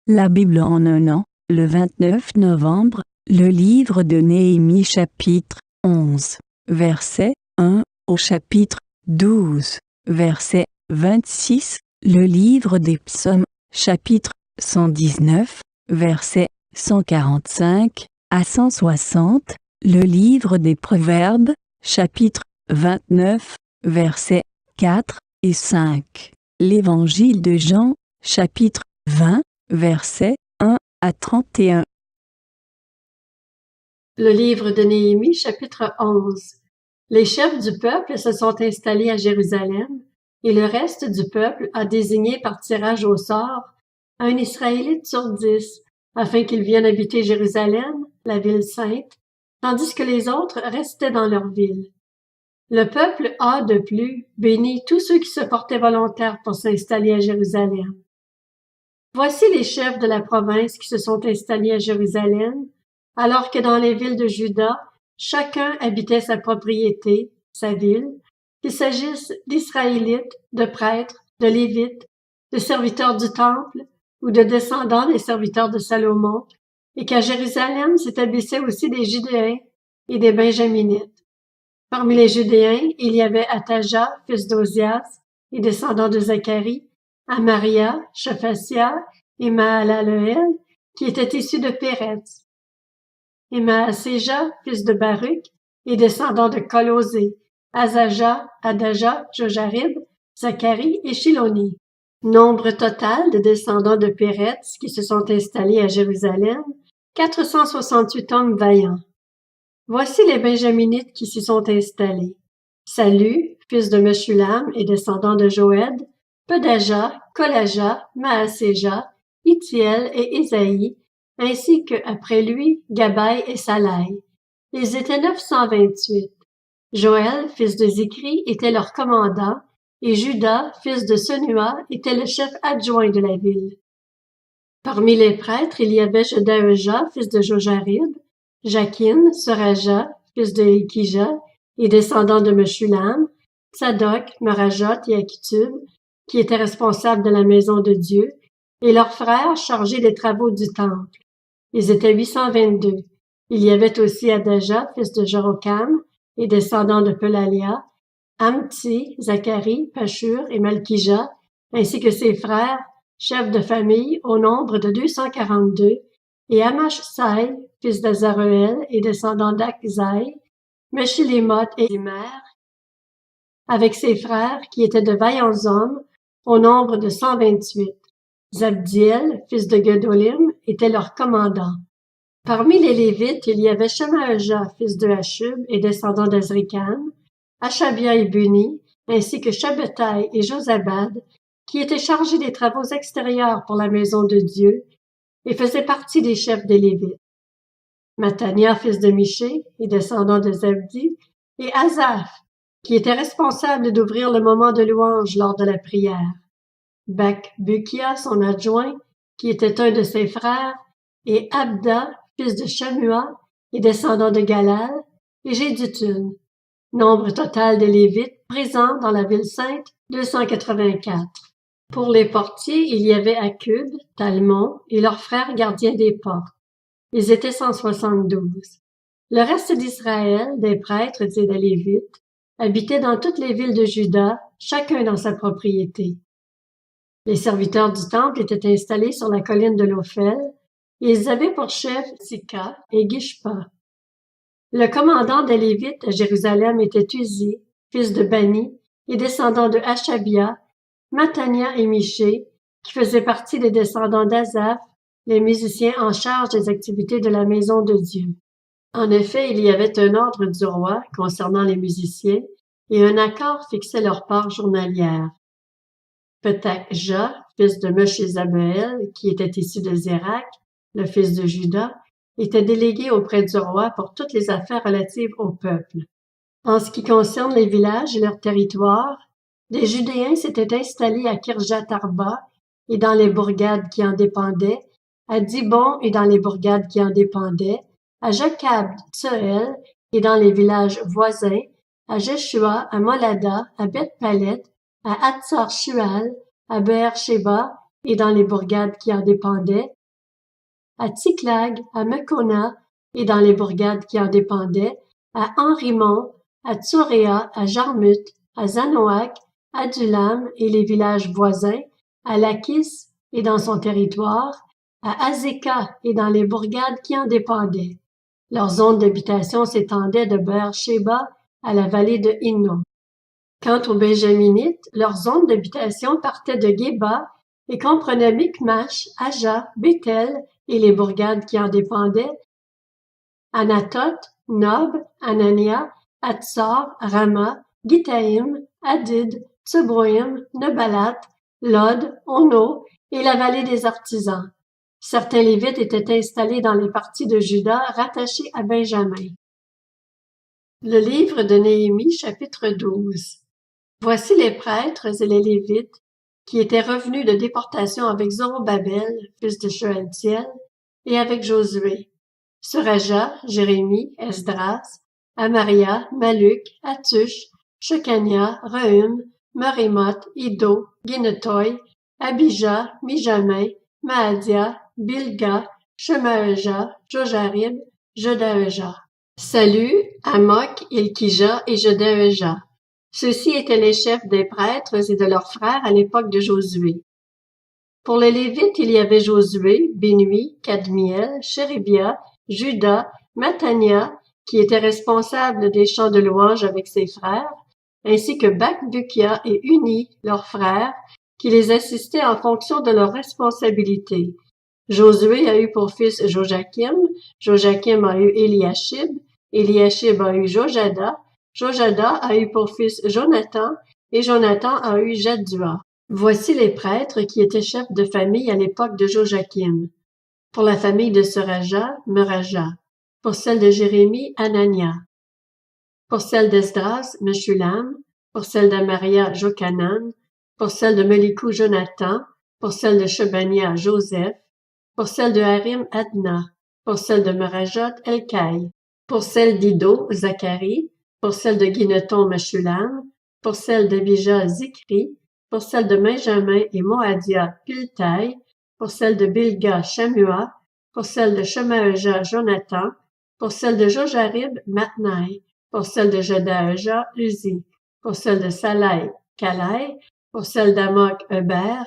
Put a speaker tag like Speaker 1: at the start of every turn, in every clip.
Speaker 1: La Bible en un an, le 29 novembre, le livre de Néhémie chapitre 11, verset 1 au chapitre 12, verset 26, le livre des psaumes, chapitre 119, verset 145 à 160, le livre des proverbes, chapitre 29, versets 4 et 5, l'évangile de Jean, chapitre 20, versets 1 à 31.
Speaker 2: Le livre de Néhémie, chapitre 11. Les chefs du peuple se sont installés à Jérusalem, et le reste du peuple a désigné par tirage au sort un Israélite sur 10, afin qu'il vienne habiter Jérusalem, la ville sainte, tandis que les autres restaient dans leur ville. Le peuple a, de plus, béni tous ceux qui se portaient volontaires pour s'installer à Jérusalem. Voici les chefs de la province qui se sont installés à Jérusalem, alors que dans les villes de Juda, chacun habitait sa propriété, sa ville, qu'il s'agisse d'Israélites, de prêtres, de Lévites, de serviteurs du temple ou de descendants des serviteurs de Salomon, et qu'à Jérusalem s'établissaient aussi des Judéens et des Benjaminites. Parmi les Judéens, il y avait Ataja, fils d'Ozias, et descendant de Zacharie, Amaria, Shaphasia et Mahalaleel, qui étaient issus de Péretz. Et Maaséja, fils de Baruch, et descendant de Colosé, Azaja, Adaja, Jojarib, Zacharie et Shiloni. Nombre total de descendants de Péretz qui se sont installés à Jérusalem, 468 hommes vaillants. Voici les Benjaminites qui s'y sont installés. Salu, fils de Meshulam et descendant de Joëd, Pedaja, Kolaja, Maaséja, Itiel et Ésaïe, ainsi que, après lui, Gabaï et Salaï. Ils étaient 928. Joël, fils de Zikri, était leur commandant, et Judas, fils de Senua, était le chef adjoint de la ville. Parmi les prêtres, il y avait Jedaéja, fils de Jojarib, Jakin, Soraja, fils de Ikija, et descendant de Meshulam, Tsadok, Merajot et Akitub, qui étaient responsables de la maison de Dieu, et leurs frères chargés des travaux du temple. Ils étaient 822. Il y avait aussi Adaja, fils de Jorokam, et descendant de Pelalia, Amti, Zacharie, Pashur et Malkija, ainsi que ses frères, chefs de famille, au nombre de 242, et Amashsai, fils d'Azareel et descendant d'Akzai, Meshilémoth et Immer, avec ses frères, qui étaient de vaillants hommes, au nombre de 128. Zabdiel, fils de Gedolim, était leur commandant. Parmi les Lévites, il y avait Shemaja, fils de Hashub et descendant d'Azrikam, Achabia et Buni, ainsi que Shabbetai et Josabad, qui étaient chargés des travaux extérieurs pour la maison de Dieu, et faisaient partie des chefs des Lévites. Matania, fils de Miché, et descendant de Zabdi, et Asaph, qui était responsable d'ouvrir le moment de louange lors de la prière. Bakbukia, son adjoint, qui était un de ses frères, et Abda, fils de Shamua, et descendant de Galal, et Jédutun. Nombre total de Lévites présents dans la ville sainte, 284. Pour les portiers, il y avait Akub, Talmon et leurs frères gardiens des portes. Ils étaient 172. Le reste d'Israël, des prêtres et des Lévites, habitait dans toutes les villes de Juda, chacun dans sa propriété. Les serviteurs du temple étaient installés sur la colline de l'Ophel, et ils avaient pour chef Tika et Gishpa. Le commandant des Lévites à Jérusalem était Uzi, fils de Bani, et descendant de Achabia, Matania et Miché, qui faisaient partie des descendants d'Asaph, les musiciens en charge des activités de la maison de Dieu. En effet, il y avait un ordre du roi concernant les musiciens, et un accord fixait leur part journalière. Petakja, fils de Meshézabeel, qui était issu de Zérak, le fils de Juda, était délégué auprès du roi pour toutes les affaires relatives au peuple. En ce qui concerne les villages et leurs territoires, les Judéens s'étaient installés à Kirjat Arba et dans les bourgades qui en dépendaient, à Dibon et dans les bourgades qui en dépendaient, à Jacab Tsoel et dans les villages voisins, à Jeshua, à Molada, à Beth-Palet, à Hatzor Shual, à Beer-Sheba et dans les bourgades qui en dépendaient, à Tsiklag, à Mekona et dans les bourgades qui en dépendaient, à Henrimont, à Tsoréa, à Jarmuth, à Zanoak, à Dulam et les villages voisins, à Lakis et dans son territoire, à Azéka et dans les bourgades qui en dépendaient. Leur zone d'habitation s'étendait de Beer-Sheba à la vallée de Hinnom. Quant aux Benjaminites, leur zone d'habitation partait de Géba et comprenait Micmash, Aja, Béthel et les bourgades qui en dépendaient, Anatot, Nob, Anania, Hatzor, Rama, Gitaïm, Hadid, Tseboïm, Nebalat, Lod, Ono et la vallée des artisans. Certains Lévites étaient installés dans les parties de Juda rattachées à Benjamin. Le livre de Néhémie, chapitre 12. Voici les prêtres et les Lévites qui étaient revenus de déportation avec Zorobabel, fils de Shealtiel, et avec Josué, Seraja, Jérémie, Esdras, Amaria, Maluk, Hatush, Shekania, Rehum, Merémoth, Iddo, Ginetoy, Abijah, Mijamin, Maadia, Bilga, Shemaeja, Jojarib, Jodaeja. Salut, Amok, Ilkija et Jodaeja. Ceux-ci étaient les chefs des prêtres et de leurs frères à l'époque de Josué. Pour les Lévites, il y avait Josué, Binui, Kadmiel, Chéribia, Juda, Matania, qui étaient responsables des chants de louange avec ses frères, ainsi que Bakbukia et Uni, leurs frères, qui les assistaient en fonction de leurs responsabilités. Josué a eu pour fils Joachim, Joachim a eu Eliashib, Eliashib a eu Jojada, Jojada a eu pour fils Jonathan, et Jonathan a eu Jaddua. Voici les prêtres qui étaient chefs de famille à l'époque de Joachim. Pour la famille de Seraja, Meraja. Pour celle de Jérémie, Anania. Pour celle d'Esdras, Meshulam. Pour celle d'Amaria, Jochanan. Pour celle de Melikou, Jonathan. Pour celle de Shebania, Joseph. Pour celle de Harim, Adna. Pour celle de Merajot, Elkai. Pour celle d'Iddo, Zacharie. Pour celle de Gineton, Meshulam. Pour celle d'Abijah, Zikri. Pour celle de Benjamin et Moadia, Piltai. Pour celle de Bilga, Shamua. Pour celle de Shemaeja, Jonathan. Pour celle de Jojarib, Matnaï. Pour celle de Jodaeja, Uzi. Pour celle de Salai, Kalai. Pour celle d'Amok, Heber.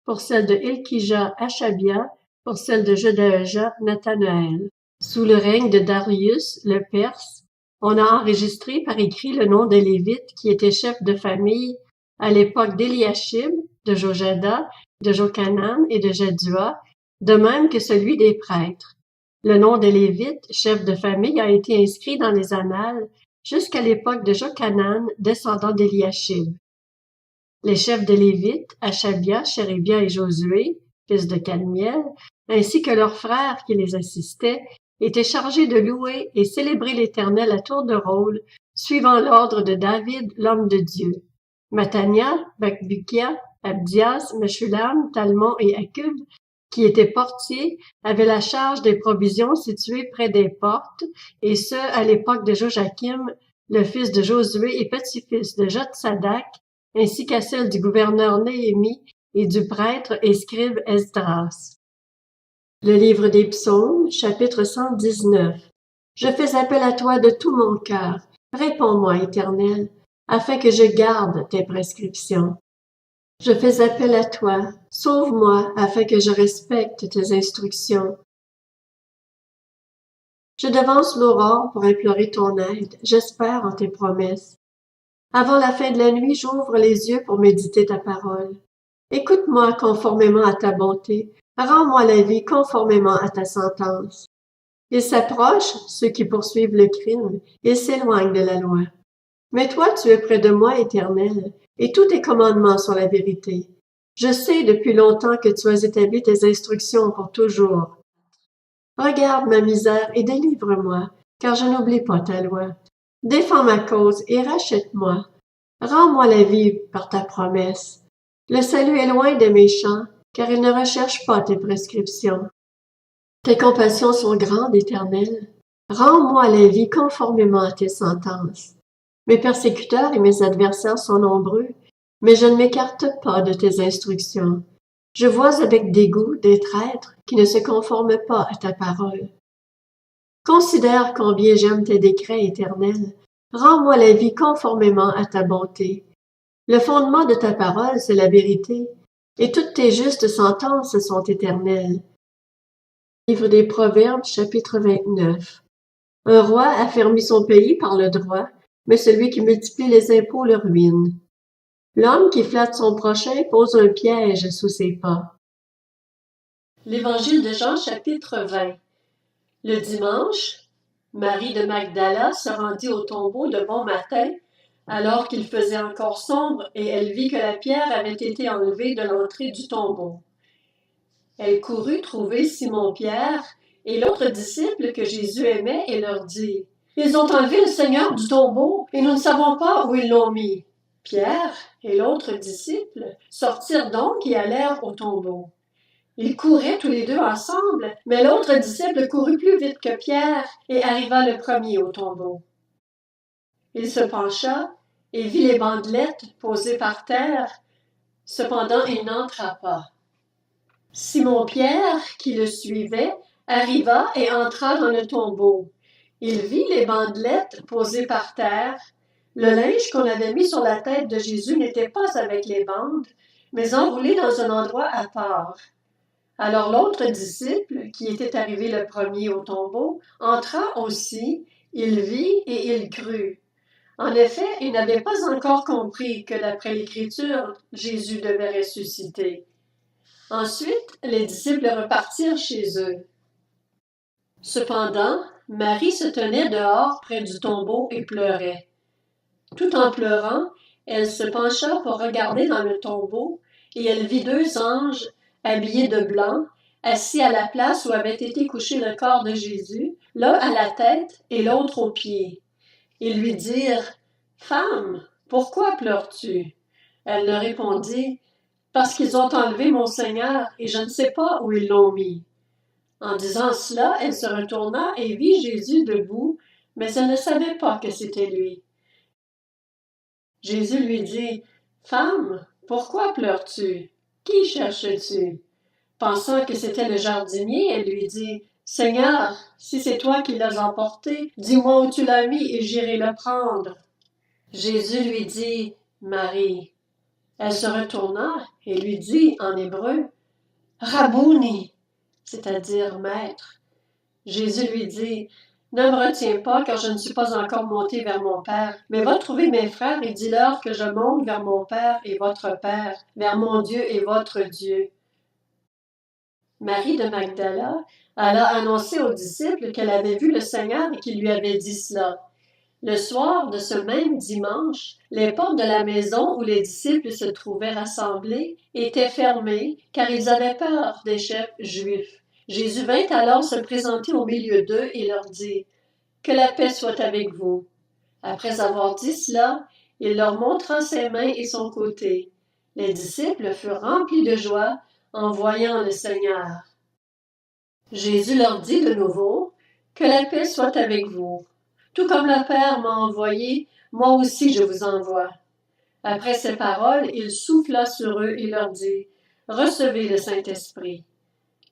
Speaker 2: Pour celle de Ilkija, Achabia. Pour celle de Jodaeja, Nathanaël. Sous le règne de Darius, le Perse, on a enregistré par écrit le nom des Lévites qui étaient chefs de famille à l'époque d'Eliashib, de Jojada, de Jochanan et de Jaddua, de même que celui des prêtres. Le nom des Lévites, chefs de famille, a été inscrit dans les annales jusqu'à l'époque de Jochanan, descendant d'Eliashib. Les chefs de Lévites, Achabia, Chéribia et Josué, fils de Kadmiel, ainsi que leurs frères qui les assistaient, étaient chargés de louer et célébrer l'Éternel à tour de rôle, suivant l'ordre de David, l'homme de Dieu. Matania, Bakbukia, Abdias, Meshulam, Talmon et Akub, qui étaient portiers, avaient la charge des provisions situées près des portes, et ce, à l'époque de Joachim, le fils de Josué et petit-fils de Jotsadak, ainsi qu'à celle du gouverneur Néhémie et du prêtre et scribe Esdras. Le livre des Psaumes, chapitre 119. Je fais appel à toi de tout mon cœur. Réponds-moi, Éternel, afin que je garde tes prescriptions. Je fais appel à toi. Sauve-moi, afin que je respecte tes instructions. Je devance l'aurore pour implorer ton aide. J'espère en tes promesses. Avant la fin de la nuit, j'ouvre les yeux pour méditer ta parole. Écoute-moi conformément à ta bonté. Rends-moi la vie conformément à ta sentence. Ils s'approchent, ceux qui poursuivent le crime, ils s'éloignent de la loi. Mais toi, tu es près de moi, Éternel, et tous tes commandements sont la vérité. Je sais depuis longtemps que tu as établi tes instructions pour toujours. Regarde ma misère et délivre-moi, car je n'oublie pas ta loi. Défends ma cause et rachète-moi. Rends-moi la vie par ta promesse. Le salut est loin des méchants, car ils ne recherchent pas tes prescriptions. Tes compassions sont grandes, Éternel. Rends-moi la vie conformément à tes sentences. Mes persécuteurs et mes adversaires sont nombreux, mais je ne m'écarte pas de tes instructions. Je vois avec dégoût des traîtres qui ne se conforment pas à ta parole. Considère combien j'aime tes décrets éternels. Rends-moi la vie conformément à ta bonté. Le fondement de ta parole, c'est la vérité, et toutes tes justes sentences sont éternelles. Livre des Proverbes, chapitre 29. Un roi affermit son pays par le droit, mais celui qui multiplie les impôts le ruine. L'homme qui flatte son prochain pose un piège sous ses pas. L'Évangile de Jean, chapitre 20. Le dimanche, Marie de Magdala se rendit au tombeau de bon matin, alors qu'il faisait encore sombre, et elle vit que la pierre avait été enlevée de l'entrée du tombeau. Elle courut trouver Simon-Pierre et l'autre disciple que Jésus aimait et leur dit: « Ils ont enlevé le Seigneur du tombeau, et nous ne savons pas où ils l'ont mis. » Pierre et l'autre disciple sortirent donc et allèrent au tombeau. Ils couraient tous les deux ensemble, mais l'autre disciple courut plus vite que Pierre et arriva le premier au tombeau. Il se pencha et vit les bandelettes posées par terre. Cependant, il n'entra pas. Simon-Pierre, qui le suivait, arriva et entra dans le tombeau. Il vit les bandelettes posées par terre. Le linge qu'on avait mis sur la tête de Jésus n'était pas avec les bandes, mais enroulé dans un endroit à part. Alors l'autre disciple, qui était arrivé le premier au tombeau, entra aussi, il vit et il crut. En effet, il n'avait pas encore compris que d'après l'Écriture, Jésus devait ressusciter. Ensuite, les disciples repartirent chez eux. Cependant, Marie se tenait dehors près du tombeau et pleurait. Tout en pleurant, elle se pencha pour regarder dans le tombeau, et elle vit deux anges, habillés de blanc, assis à la place où avait été couché le corps de Jésus, l'un à la tête et l'autre aux pieds. Ils lui dirent: « Femme, pourquoi pleures-tu? » Elle leur répondit: « Parce qu'ils ont enlevé mon Seigneur, et je ne sais pas où ils l'ont mis. » En disant cela, elle se retourna et vit Jésus debout, mais elle ne savait pas que c'était lui. Jésus lui dit: « Femme, pourquoi pleures-tu? Qui cherches-tu? » Pensant que c'était le jardinier, elle lui dit: « Seigneur, si c'est toi qui l'as emporté, dis-moi où tu l'as mis et j'irai le prendre. » Jésus lui dit: « Marie. » Elle se retourna et lui dit en hébreu: « Rabouni », c'est-à-dire maître. Jésus lui dit: « Ne me retiens pas, car je ne suis pas encore monté vers mon Père, mais va trouver mes frères et dis-leur que je monte vers mon Père et votre Père, vers mon Dieu et votre Dieu. » Marie de Magdala alla annoncer aux disciples qu'elle avait vu le Seigneur et qu'il lui avait dit cela. Le soir de ce même dimanche, les portes de la maison où les disciples se trouvaient rassemblés étaient fermées, car ils avaient peur des chefs juifs. Jésus vint alors se présenter au milieu d'eux et leur dit: « Que la paix soit avec vous. » Après avoir dit cela, il leur montra ses mains et son côté. Les disciples furent remplis de joie en voyant le Seigneur. Jésus leur dit de nouveau: « Que la paix soit avec vous. Tout comme le Père m'a envoyé, moi aussi je vous envoie. » Après ces paroles, il souffla sur eux et leur dit: « Recevez le Saint-Esprit.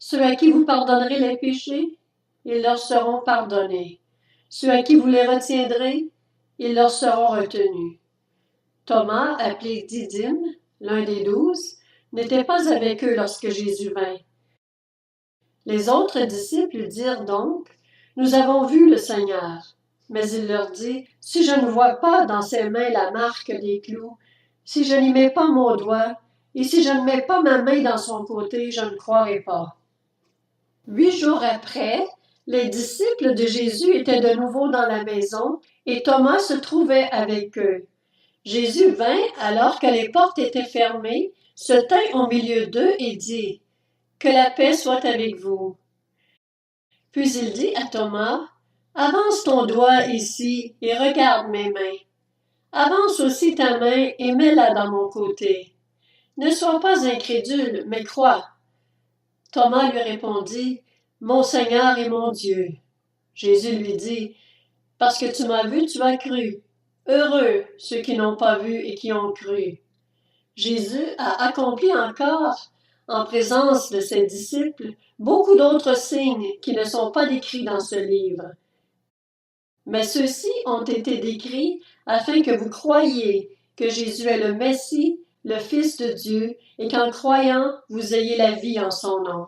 Speaker 2: Ceux à qui vous pardonnerez les péchés, ils leur seront pardonnés. Ceux à qui vous les retiendrez, ils leur seront retenus. » Thomas, appelé Didyme, l'un des 12, n'était pas avec eux lorsque Jésus vint. Les autres disciples dirent donc: « Nous avons vu le Seigneur. » Mais il leur dit: « Si je ne vois pas dans ses mains la marque des clous, si je n'y mets pas mon doigt, et si je ne mets pas ma main dans son côté, je ne croirai pas. » 8 jours après, les disciples de Jésus étaient de nouveau dans la maison, et Thomas se trouvait avec eux. Jésus vint, alors que les portes étaient fermées, se tint au milieu d'eux et dit: « Que la paix soit avec vous. » Puis il dit à Thomas: « Avance ton doigt ici et regarde mes mains. Avance aussi ta main et mets-la dans mon côté. Ne sois pas incrédule, mais crois. » Thomas lui répondit: « Mon Seigneur et mon Dieu. » Jésus lui dit: « Parce que tu m'as vu, tu as cru. Heureux ceux qui n'ont pas vu et qui ont cru. » Jésus a accompli encore en présence de ses disciples, beaucoup d'autres signes qui ne sont pas décrits dans ce livre. Mais ceux-ci ont été décrits afin que vous croyiez que Jésus est le Messie, le Fils de Dieu, et qu'en croyant, vous ayez la vie en son nom.